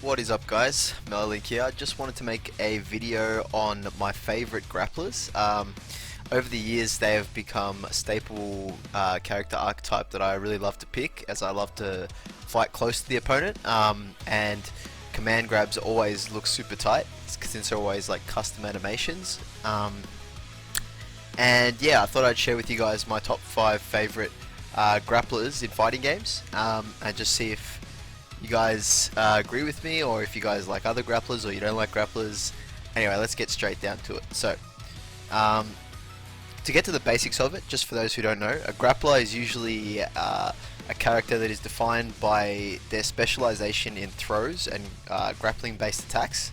What is up, guys? Mellowlink here. I just wanted to make a video on my favorite grapplers. Over the years they have become a staple character archetype that I really love to pick, as I love to fight close to the opponent, and command grabs always look super tight since they're always like custom animations. And yeah, I thought I'd share with you guys my top 5 favorite grapplers in fighting games, and just see if you guys agree with me, or if you guys like other grapplers or you don't like grapplers. Anyway, let's get straight down to it. So, to get to the basics of it, just for those who don't know, a grappler is usually a character that is defined by their specialization in throws and grappling based attacks.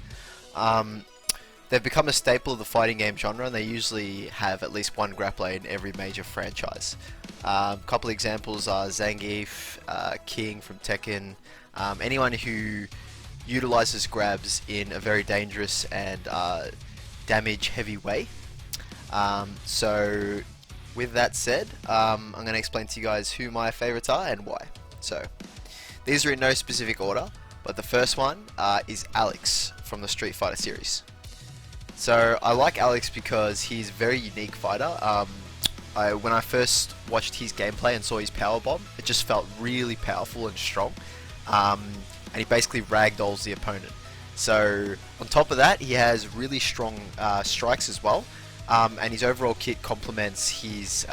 They've become a staple of the fighting game genre, and they usually have at least one grappler in every major franchise. A couple of examples are Zangief, King from Tekken, anyone who utilizes grabs in a very dangerous and damage heavy way. So with that said, I'm going to explain to you guys who my favorites are and why. So these are in no specific order, but the first one is Alex from the Street Fighter series. So I like Alex because he's a very unique fighter. When I first watched his gameplay and saw his power bomb, it just felt really powerful and strong, and he basically ragdolls the opponent. So on top of that, he has really strong strikes as well, and his overall kit complements his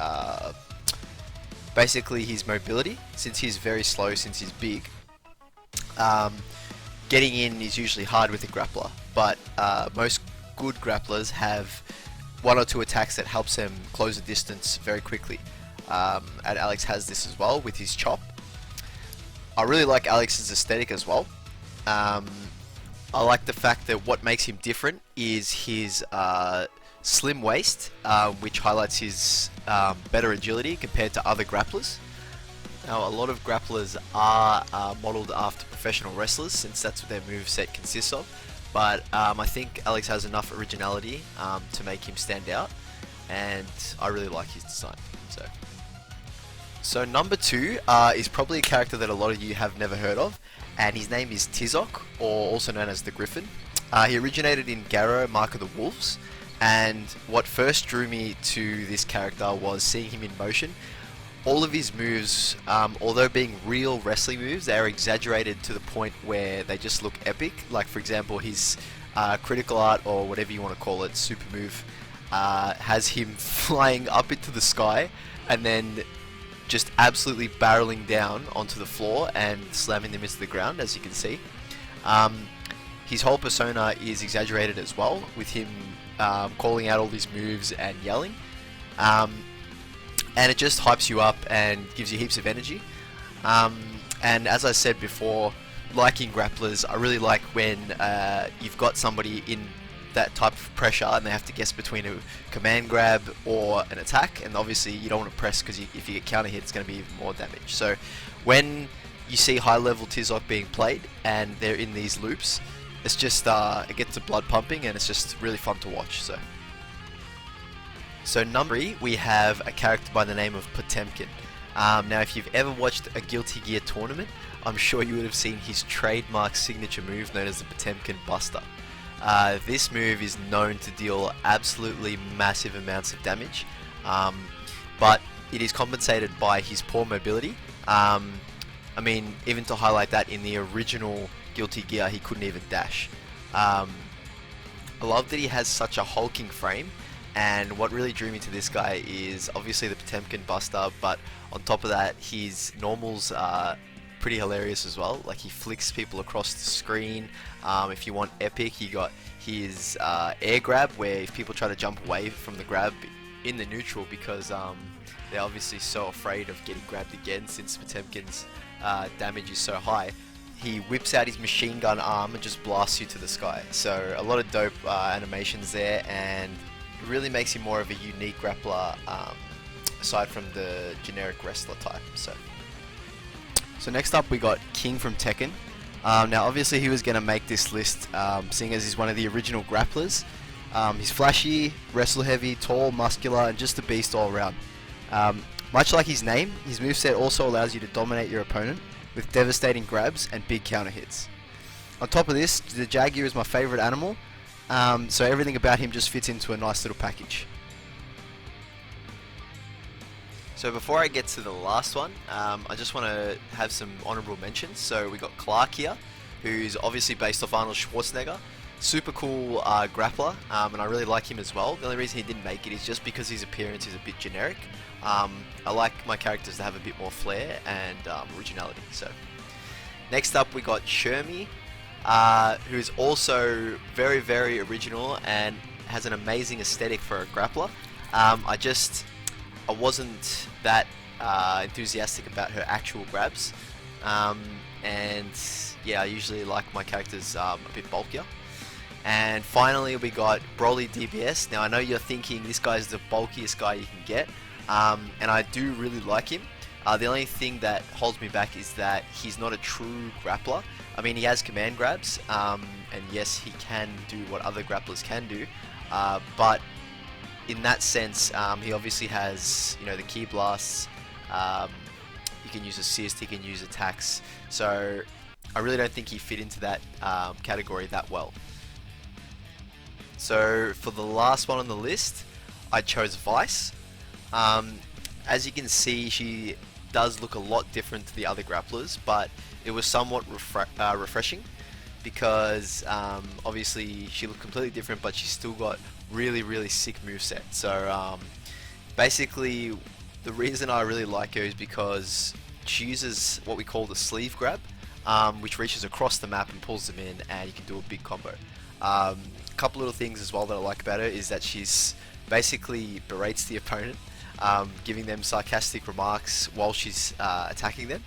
basically his mobility, since he's very slow, since he's big. Getting in is usually hard with a grappler, but most good grapplers have one or two attacks that helps him close the distance very quickly, and Alex has this as well with his chop. I really like Alex's aesthetic as well. I like the fact that what makes him different is his slim waist, which highlights his better agility compared to other grapplers. Now, a lot of grapplers are modeled after professional wrestlers, since that's what their moveset consists of. But I think Alex has enough originality to make him stand out, and I really like his design. So number 2 is probably a character that a lot of you have never heard of, and his name is Tizoc, or also known as the Griffin. He originated in Garou, Mark of the Wolves, and what first drew me to this character was seeing him in motion. All of his moves, although being real wrestling moves, they are exaggerated to the point where they just look epic. Like, for example, his critical art, or whatever you want to call it, super move, has him flying up into the sky and then just absolutely barreling down onto the floor and slamming them into the ground, as you can see. His whole persona is exaggerated as well, with him calling out all these moves and yelling. And it just hypes you up and gives you heaps of energy. And as I said before, liking grapplers, I really like when you've got somebody in that type of pressure and they have to guess between a command grab or an attack, and obviously you don't want to press, because if you get counter hit, it's going to be even more damage. So when you see high level Tizoc being played and they're in these loops, it's just it gets the blood pumping, and it's just really fun to watch. So number 3, we have a character by the name of Potemkin. Now, if you've ever watched a Guilty Gear tournament, I'm sure you would have seen his trademark signature move known as the Potemkin Buster. This move is known to deal absolutely massive amounts of damage, but it is compensated by his poor mobility. I mean, even to highlight that, in the original Guilty Gear, he couldn't even dash. I love that he has such a hulking frame. And what really drew me to this guy is obviously the Potemkin Buster, but on top of that, his normals are pretty hilarious as well. Like, he flicks people across the screen. If you want epic, you got his air grab, where if people try to jump away from the grab in the neutral, because they're obviously so afraid of getting grabbed again, since Potemkin's damage is so high, he whips out his machine gun arm and just blasts you to the sky. So a lot of dope animations there, and it really makes him more of a unique grappler, aside from the generic wrestler type. So next up, we got King from Tekken. Now obviously he was going to make this list, seeing as he's one of the original grapplers. He's flashy, wrestle heavy, tall, muscular, and just a beast all around. Much like his name, his moveset also allows you to dominate your opponent with devastating grabs and big counter hits. On top of this, the Jaguar is my favourite animal, so everything about him just fits into a nice little package. So before I get to the last one, I just want to have some honourable mentions. So we got Clark here, who's obviously based off Arnold Schwarzenegger. Super cool grappler, and I really like him as well. The only reason he didn't make it is just because his appearance is a bit generic. I like my characters to have a bit more flair and originality. So next up we got Shermie, who's also very, very original and has an amazing aesthetic for a grappler. I wasn't that enthusiastic about her actual grabs, and yeah, I usually like my characters a bit bulkier. And finally we got Broly DBS. Now I know you're thinking this guy's the bulkiest guy you can get, and I do really like him. The only thing that holds me back is that he's not a true grappler. I mean, he has command grabs, and yes, he can do what other grapplers can do, but in that sense, he obviously has, the key blasts. He can use assist, he can use attacks. So I really don't think he fit into that category that well. So for the last one on the list, I chose Vice. As you can see, she does look a lot different to the other grapplers, but it was somewhat refreshing because obviously she looked completely different, but she's still got really, really sick moveset. So basically the reason I really like her is because she uses what we call the sleeve grab, which reaches across the map and pulls them in, and you can do a big combo. Couple little things as well that I like about her is that she's basically berates the opponent, giving them sarcastic remarks while she's attacking them.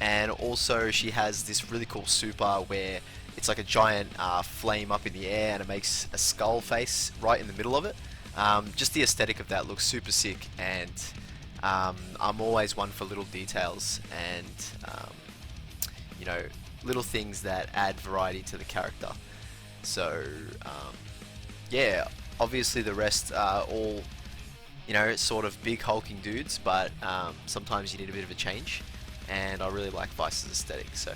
And also she has this really cool super where it's like a giant flame up in the air and it makes a skull face right in the middle of it. Just the aesthetic of that looks super sick, and I'm always one for little details and little things that add variety to the character. So yeah, obviously the rest are all sort of big hulking dudes, but sometimes you need a bit of a change, and I really like Vice's aesthetic. So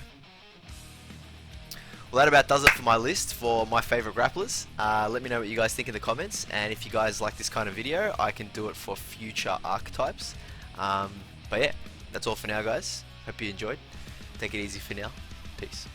well, that about does it for my list for my favourite grapplers. Let me know what you guys think in the comments, and if you guys like this kind of video, I can do it for future archetypes. But yeah, that's all for now, guys. Hope you enjoyed. Take it easy for now. Peace.